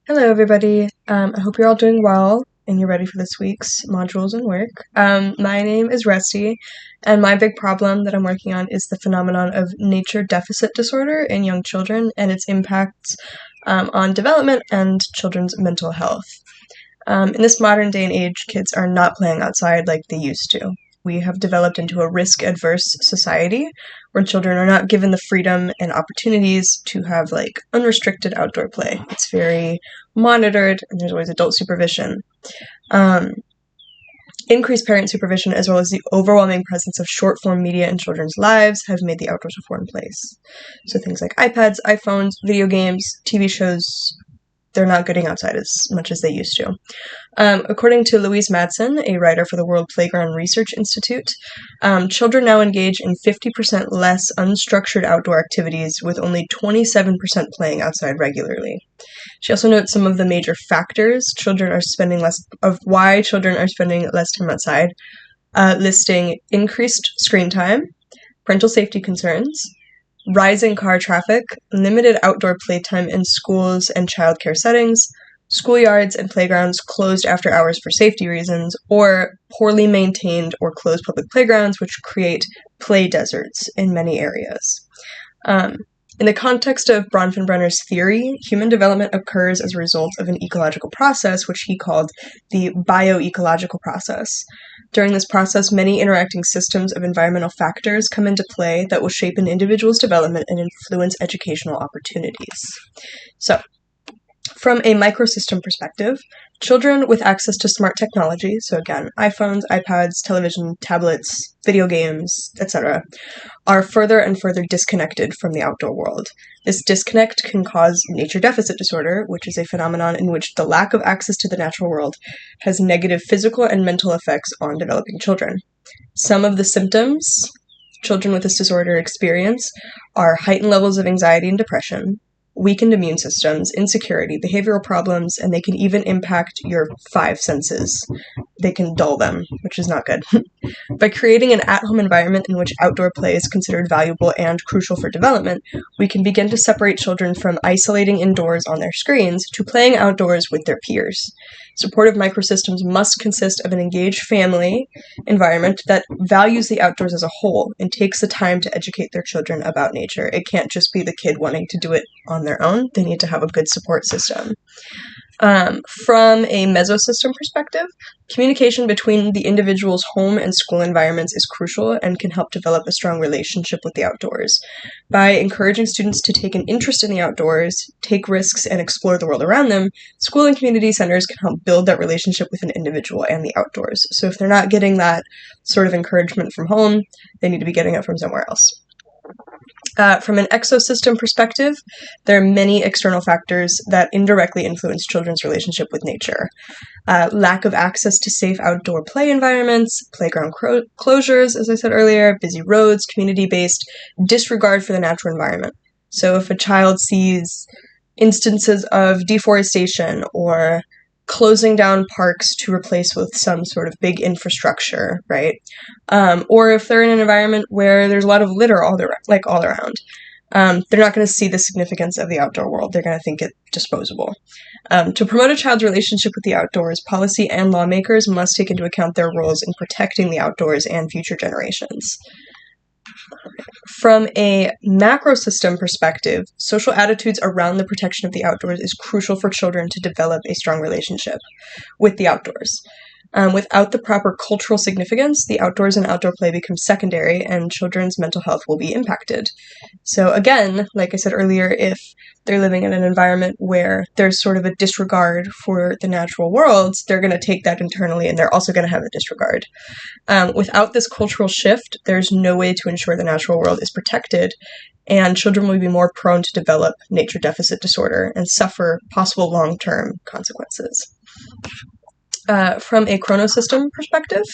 Hello, everybody. I hope you're all doing well and you're ready for this week's modules and work. My name is Rusty, and my big problem that I'm working on is the phenomenon of nature deficit disorder in young children and its impacts on development and children's mental health. In this modern day and age, kids are not playing outside like they used to. We have developed into a risk-adverse society where children are not given the freedom and opportunities to have unrestricted outdoor play. It's very monitored, and there's always adult supervision. Increased parent supervision, as well as the overwhelming presence of short-form media in children's lives, have made the outdoors a foreign place. So things like iPads, iPhones, video games, TV shows, they're not getting outside as much as they used to. According to Louise Madsen, a writer for the World Playground Research Institute, children now engage in 50% less unstructured outdoor activities, with only 27% playing outside regularly. She also notes some of the major factors why children are spending less time outside, listing increased screen time, parental safety concerns, rising car traffic, limited outdoor playtime in schools and childcare settings, schoolyards and playgrounds closed after hours for safety reasons, or poorly maintained or closed public playgrounds, which create play deserts in many areas. In the context of Bronfenbrenner's theory, human development occurs as a result of an ecological process, which he called the bioecological process. During this process, many interacting systems of environmental factors come into play that will shape an individual's development and influence educational opportunities. So, from a microsystem perspective, children with access to smart technology, so again, iPhones, iPads, television, tablets, video games, etc., are further and further disconnected from the outdoor world. This disconnect can cause nature deficit disorder, which is a phenomenon in which the lack of access to the natural world has negative physical and mental effects on developing children. Some of the symptoms children with this disorder experience are heightened levels of anxiety and depression, weakened immune systems, insecurity, behavioral problems, and they can even impact your five senses. They can dull them, which is not good. By creating an at-home environment in which outdoor play is considered valuable and crucial for development, we can begin to separate children from isolating indoors on their screens to playing outdoors with their peers. Supportive microsystems must consist of an engaged family environment that values the outdoors as a whole and takes the time to educate their children about nature. It can't just be the kid wanting to do it on their own. They need to have a good support system. From a mesosystem perspective, communication between the individual's home and school environments is crucial and can help develop a strong relationship with the outdoors. By encouraging students to take an interest in the outdoors, take risks, and explore the world around them, school and community centers can help build that relationship with an individual and the outdoors. So if they're not getting that sort of encouragement from home, they need to be getting it from somewhere else. From an exosystem perspective, there are many external factors that indirectly influence children's relationship with nature. Lack of access to safe outdoor play environments, playground closures, as I said earlier, busy roads, community-based disregard for the natural environment. So if a child sees instances of deforestation or closing down parks to replace with some sort of big infrastructure, right? Or if they're in an environment where there's a lot of litter all around, they're not going to see the significance of the outdoor world. They're going to think it disposable. To promote a child's relationship with the outdoors, policy and lawmakers must take into account their roles in protecting the outdoors and future generations. From a macrosystem perspective, social attitudes around the protection of the outdoors is crucial for children to develop a strong relationship with the outdoors. Without the proper cultural significance, the outdoors and outdoor play become secondary and children's mental health will be impacted. So again, like I said earlier, if they're living in an environment where there's sort of a disregard for the natural world, they're going to take that internally and they're also going to have a disregard. Without this cultural shift, there's no way to ensure the natural world is protected, and children will be more prone to develop nature deficit disorder and suffer possible long-term consequences. From a chronosystem perspective,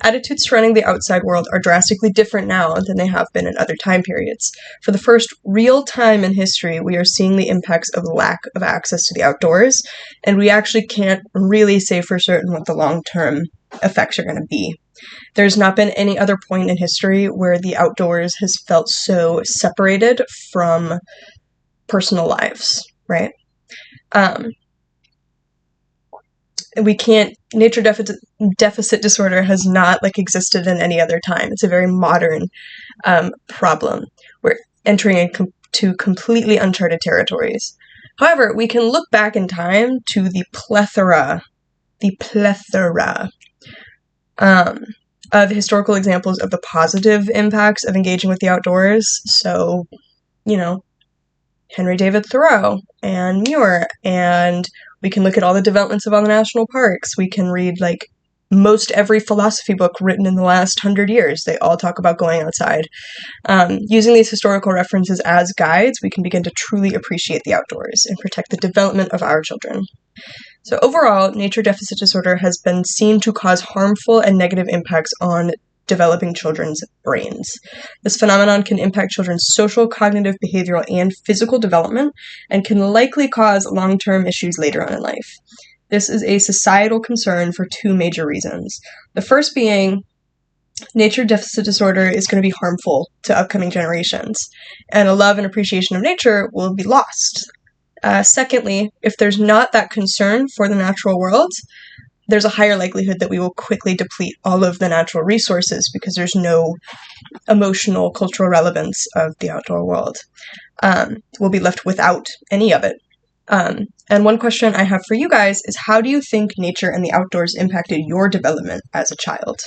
attitudes surrounding the outside world are drastically different now than they have been in other time periods. For the first real time in history, we are seeing the impacts of lack of access to the outdoors, and we actually can't really say for certain what the long-term effects are going to be. There's not been any other point in history where the outdoors has felt so separated from personal lives, right? nature deficit disorder has not like existed in any other time. It's a very modern problem. We're entering into completely uncharted territories. However, we can look back in time to the plethora of historical examples of the positive impacts of engaging with the outdoors. So, Henry David Thoreau and Muir, and we can look at all the developments of all the national parks. We can read like most every philosophy book written in the last 100 years. They all talk about going outside. Using these historical references as guides, we can begin to truly appreciate the outdoors and protect the development of our children. So overall, nature deficit disorder has been seen to cause harmful and negative impacts on developing children's brains. This phenomenon can impact children's social, cognitive, behavioral, and physical development, and can likely cause long-term issues later on in life. This is a societal concern for two major reasons. The first being, nature deficit disorder is going to be harmful to upcoming generations, and a love and appreciation of nature will be lost. Secondly, if there's not that concern for the natural world, there's a higher likelihood that we will quickly deplete all of the natural resources because there's no emotional, cultural relevance of the outdoor world. We'll be left without any of it. And one question I have for you guys is, how do you think nature and the outdoors impacted your development as a child?